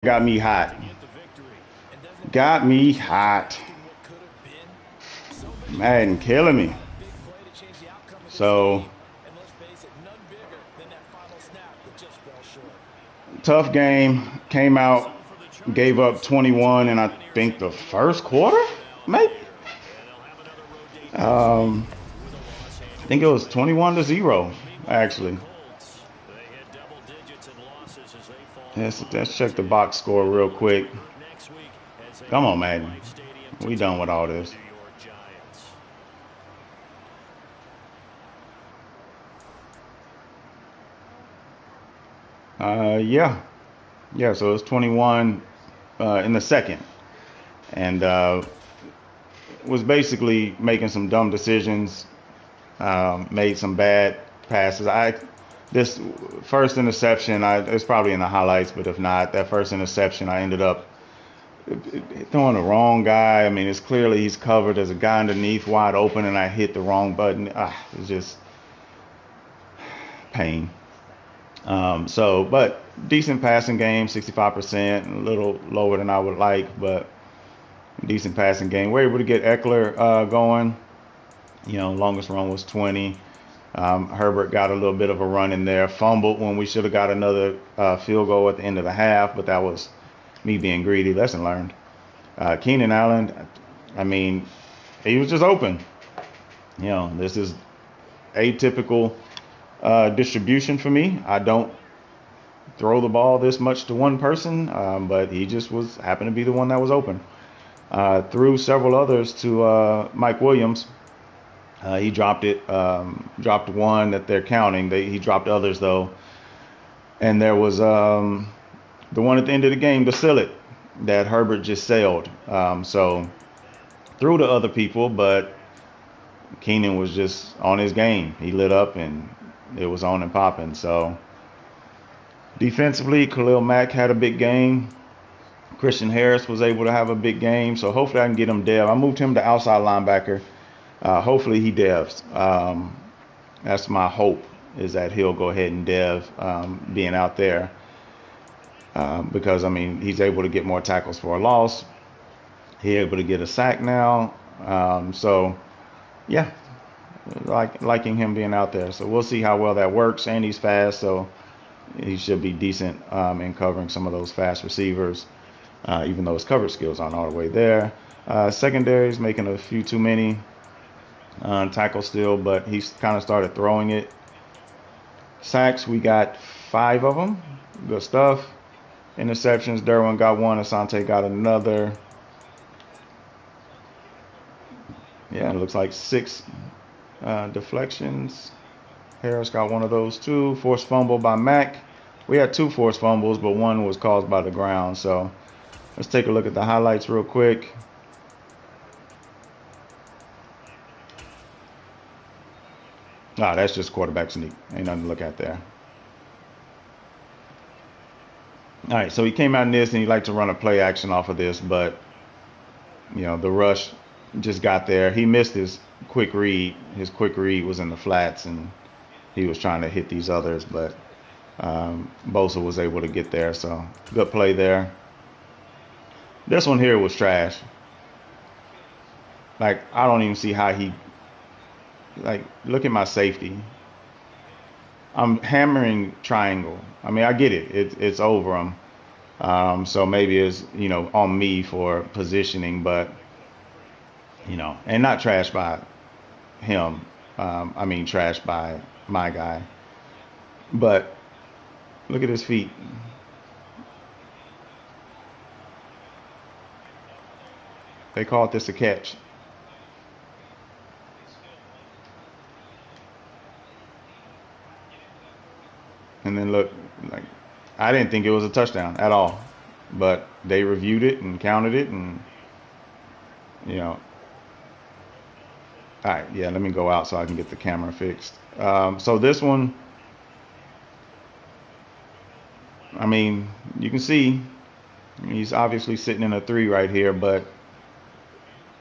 got me hot. Got me hot. Madden killing me. So tough game. Came out, gave up 21, and I think the first quarter, maybe. Um, I think it was 21-0, actually. Let's check the box score real quick. Come on, Madden. We done with all this. Yeah. Yeah, so it's 21 in the second. And was basically making some dumb decisions, made some bad passes. This first interception, it's probably in the highlights, but if not, that first interception, I ended up throwing the wrong guy. I mean, it's clearly he's covered. There's a guy underneath wide open, and I hit the wrong button. It's just pain. But decent passing game, 65%, a little lower than I would like, but decent passing game. We're able to get Eckler going. Longest run was 20. Herbert got a little bit of a run in there, fumbled when we should have got another field goal at the end of the half, but that was me being greedy. Lesson learned. Keenan Allen, I mean, he was just open. This is atypical distribution for me. I don't throw the ball this much to one person, but he just happened to be the one that was open. Threw several others to Mike Williams. He dropped it, dropped one that they're counting. He dropped others though, and there was the one at the end of the game to seal it that Herbert just sailed. So threw to other people, but Keenan was just on his game. He lit up and it was on and popping. So defensively, Khalil Mack had a big game. Christian Harris was able to have a big game. So hopefully I can get him dev. I moved him to outside linebacker. Hopefully he devs. That's my hope, is that he'll go ahead and dev being out there. Because, I mean, he's able to get more tackles for a loss. He's able to get a sack now. So, yeah, liking him being out there. So we'll see how well that works. And he's fast, so he should be decent in covering some of those fast receivers, even though his coverage skills aren't all the way there. Secondary is making a few too many tackles still, but he's kind of started throwing it. Sacks, we got 5 of them. Good stuff. Interceptions, Derwin got one, Asante got another. Yeah, it looks like 6 deflections. Harris got one of those too. Forced fumble by Mack. We had 2 forced fumbles, but one was caused by the ground. So let's take a look at the highlights real quick. That's just quarterback sneak. Ain't nothing to look at there. All right, so he came out in this, and he liked to run a play action off of this, but the rush just got there. He missed his quick read. His quick read was in the flats, and he was trying to hit these others, but Bosa was able to get there. So good play there. This one here was trash. Like, I don't even see how he. Like, look at my safety. I'm hammering triangle. I mean, I get it. It's over him. So maybe it's, on me for positioning, but, and not trash by him. I mean, trash by my guy. But look at his feet. They called this a catch. And then look, like, I didn't think it was a touchdown at all, but they reviewed it and counted it, and all right, yeah, let me go out so I can get the camera fixed. So this one, I mean, you can see he's obviously sitting in a 3 right here, but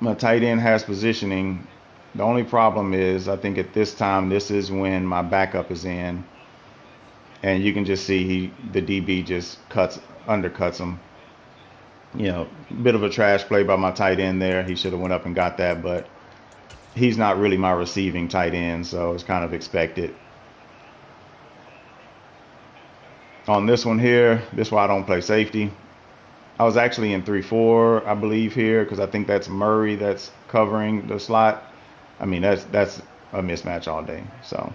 my tight end has positioning. The only problem is, I think at this time, this is when my backup is in. And you can just see the DB just undercuts him. Bit of a trash play by my tight end there. He should have went up and got that, but he's not really my receiving tight end, so it's kind of expected. On this one here, this is why I don't play safety. I was actually in 3-4, I believe, here, because I think that's Murray that's covering the slot. I mean, that's a mismatch all day. So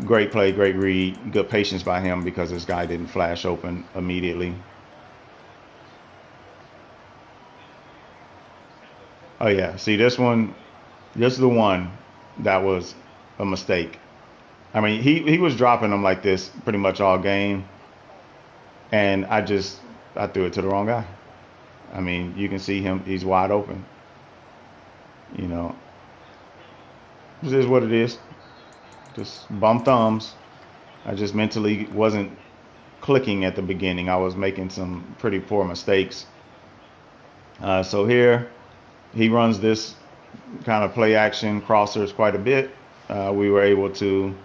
great play, great read, good patience by him because this guy didn't flash open immediately. Oh yeah, see this one, this is the one that was a mistake. I mean, he was dropping them like this pretty much all game, and I threw it to the wrong guy. I mean, you can see him; he's wide open. You know, this is what it is. Just bum thumbs. I just mentally wasn't clicking at the beginning. I was making some pretty poor mistakes. So here, he runs this kind of play action crossers quite a bit. We were able to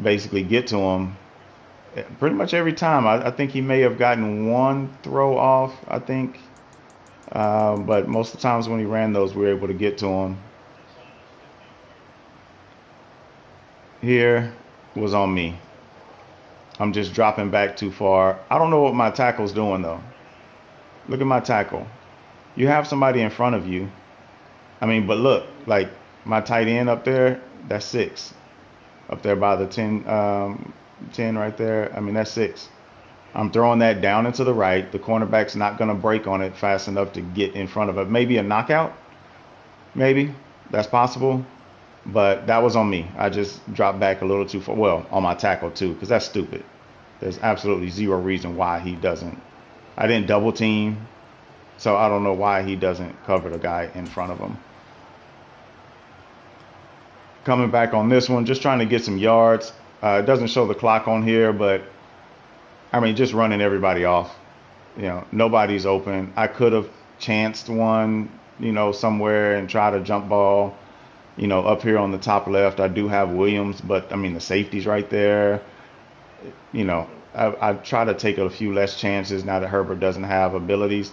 basically get to him pretty much every time. I think he may have gotten one throw off, I think. But most of the times when he ran those, we were able to get to him. Here was on me. I'm just dropping back too far. I don't know what my tackle's doing, though. Look at my tackle. You have somebody in front of you. I mean, but look, like my tight end up there, that's 6. Up there by the 10 right there. I mean, that's 6. I'm throwing that down into the right. The cornerback's not going to break on it fast enough to get in front of it. Maybe a knockout. Maybe. That's possible. But that was on me. I just dropped back a little too far. Well, on my tackle, too, because that's stupid. There's absolutely zero reason why he doesn't. I didn't double team. So I don't know why he doesn't cover the guy in front of him. Coming back on this one, just trying to get some yards. It doesn't show the clock on here, but I mean, just running everybody off. Nobody's open. I could have chanced one, somewhere and tried a jump ball. Up here on the top left, I do have Williams, but I mean, the safety's right there. I try to take a few less chances now that Herbert doesn't have abilities.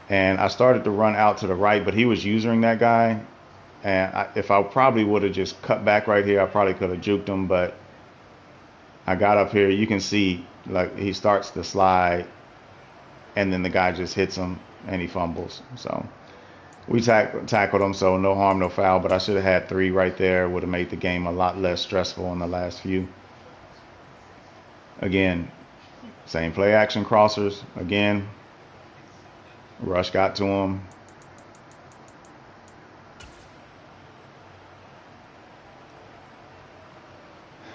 And I started to run out to the right, but he was using that guy. And if I probably would have just cut back right here, I probably could have juked him. But I got up here. You can see, like, he starts to slide, and then the guy just hits him, and he fumbles. So we tackled him, so no harm, no foul. But I should have had 3 right there. Would have made the game a lot less stressful in the last few. Again, same play action crossers. Again, Rush got to him.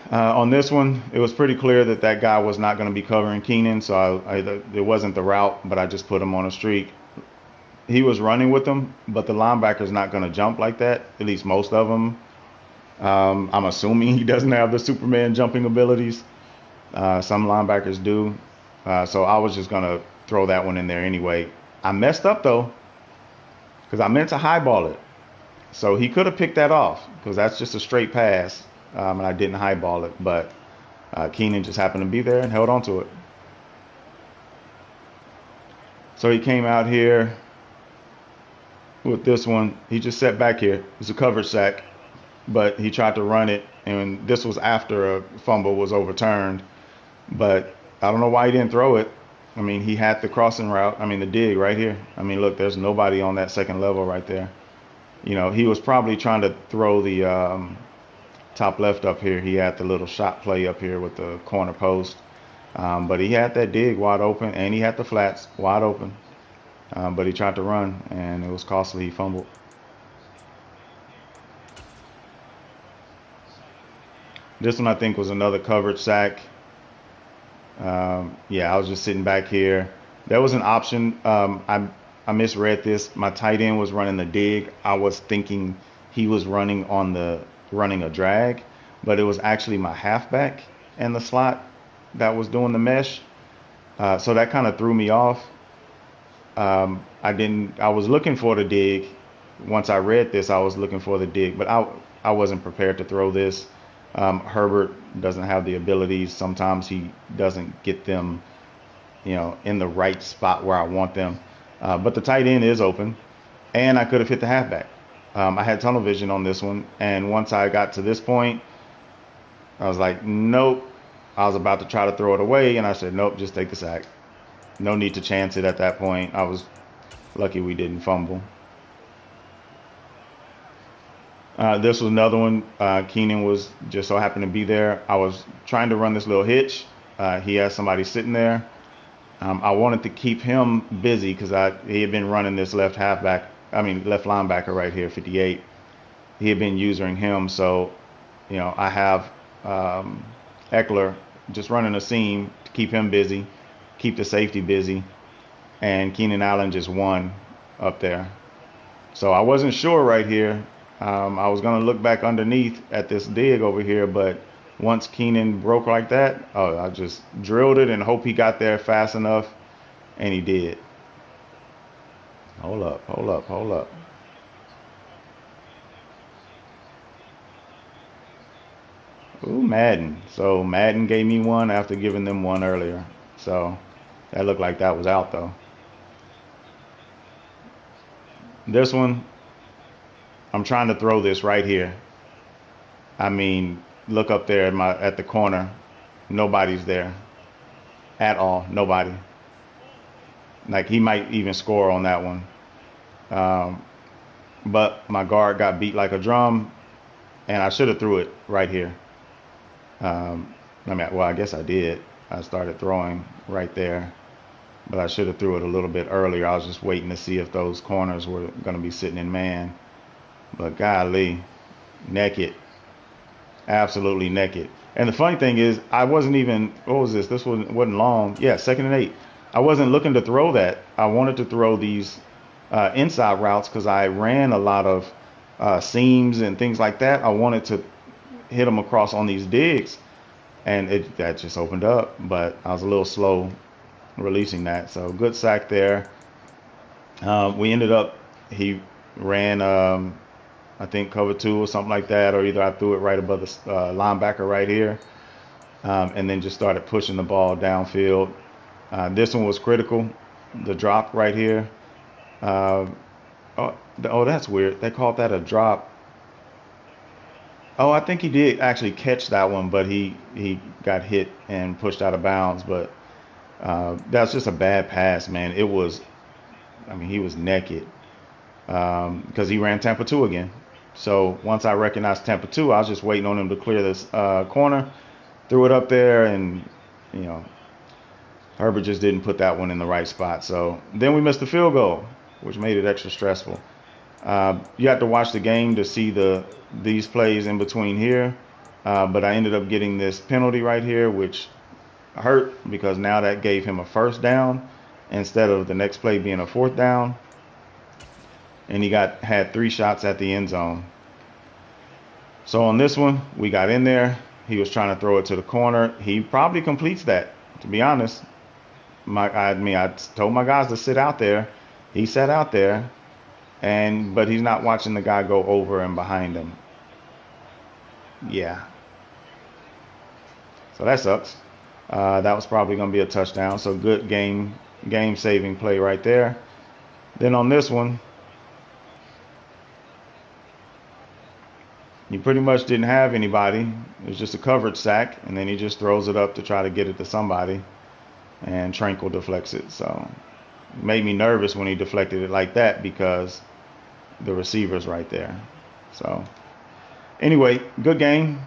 On this one, it was pretty clear that guy was not going to be covering Keenan, so it wasn't the route, but I just put him on a streak. He was running with them, but the linebacker's not going to jump like that, at least most of them. I'm assuming he doesn't have the Superman jumping abilities. Some linebackers do. So I was just going to throw that one in there anyway. I messed up, though, because I meant to highball it. So he could have picked that off, because that's just a straight pass, and I didn't highball it. But Keenan just happened to be there and held on to it. So he came out here with this one. He just sat back here. It's a coverage sack, but he tried to run it, and this was after a fumble was overturned. But I don't know why he didn't throw it. I mean, he had the crossing route. I mean, the dig right here. I mean, look, there's nobody on that second level right there. He was probably trying to throw the top left up here. He had the little shot play up here with the corner post. But he had that dig wide open, and he had the flats wide open. But he tried to run, and it was costly. He fumbled. This one, I think, was another coverage sack. Yeah, I was just sitting back here. There was an option. I misread this. My tight end was running the dig. I was thinking he was running a drag, but it was actually my halfback in the slot that was doing the mesh. So that kind of threw me off. I was looking for the dig. Once I read this, I was looking for the dig, but I wasn't prepared to throw this. Herbert doesn't have the abilities. Sometimes he doesn't get them, in the right spot where I want them. But the tight end is open, and I could have hit the halfback. I had tunnel vision on this one, and once I got to this point, I was like, nope. I was about to try to throw it away, and I said, nope, just take the sack. No need to chance it at that point. I was lucky we didn't fumble. This was another one. Keenan was just so happened to be there. I was trying to run this little hitch. He had somebody sitting there. I wanted to keep him busy because he had been running this left linebacker right here, 58. He had been using him, so I have Eckler just running a seam to keep him busy, keep the safety busy, and Keenan Allen just won up there. So I wasn't sure right here. I was going to look back underneath at this dig over here, but once Keenan broke like that, I just drilled it and hope he got there fast enough, and he did. Hold up. Ooh, Madden. So Madden gave me one after giving them one earlier. So that looked like that was out, though. This one, I'm trying to throw this right here. I mean, look up there at the corner. Nobody's there at all. Nobody. Like, he might even score on that one. But my guard got beat like a drum, and I should have threw it right here. I guess I did. I started throwing right there, but I should have threw it a little bit earlier. I was just waiting to see if those corners were going to be sitting in man. But golly, naked, absolutely naked. And the funny thing is, I wasn't even, what was this? This wasn't long. Yeah, 2nd and 8. I wasn't looking to throw that. I wanted to throw these inside routes because I ran a lot of seams and things like that. I wanted to hit them across on these digs, and that just opened up. But I was a little slow releasing that. So good sack there. We ended up, he ran, I think cover 2 or something like that, or either I threw it right above the linebacker right here, and then just started pushing the ball downfield. This one was critical, the drop right here. That's weird. They called that a drop. Oh, I think he did actually catch that one, but he got hit and pushed out of bounds. But that's just a bad pass, man. He was naked because he ran Tampa 2 again. So once I recognized Tampa 2, I was just waiting on him to clear this corner, threw it up there, and Herbert just didn't put that one in the right spot. So then we missed the field goal, which made it extra stressful. You have to watch the game to see these plays in between here. But I ended up getting this penalty right here, which hurt because now that gave him a 1st down instead of the next play being a 4th down. And he had 3 shots at the end zone. So on this one, we got in there. He was trying to throw it to the corner. He probably completes that, to be honest. I told my guys to sit out there. He sat out there, but he's not watching the guy go over and behind him. Yeah. So that sucks. That was probably going to be a touchdown. So good game-saving play right there. Then on this one, he pretty much didn't have anybody. It was just a coverage sack, and then he just throws it up to try to get it to somebody, and Tranquil deflects it. So it made me nervous when he deflected it like that because the receiver's right there. So anyway, good game.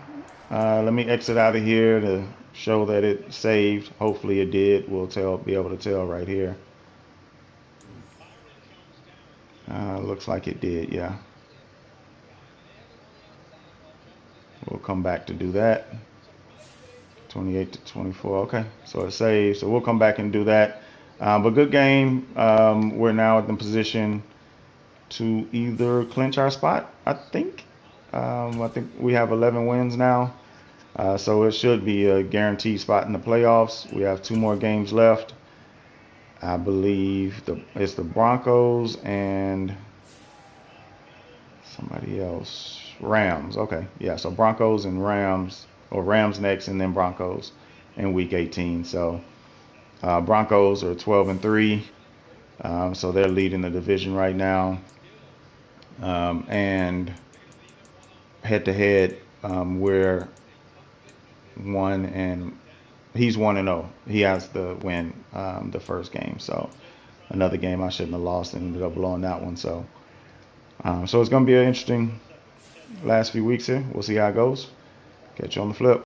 Let me exit out of here to show that it saved. Hopefully it did. We'll be able to tell right here. Looks like it did, yeah. We'll come back to do that. 28 to 24. Okay, so it saves. So we'll come back and do that. But good game. We're now in the position to either clinch our spot, I think. I think we have 11 wins now. So it should be a guaranteed spot in the playoffs. We have 2 more games left. I believe it's the Broncos and somebody else. Rams. Okay. Yeah. So Broncos and Rams, or Rams next and then Broncos in week 18. So Broncos are 12-3, so they're leading the division right now. And head to head, we're one and he's 1-0. He has the win the first game, so another game I shouldn't have lost and ended up blowing that one. So so it's gonna be an interesting last few weeks here. We'll see how it goes. Catch you on the flip.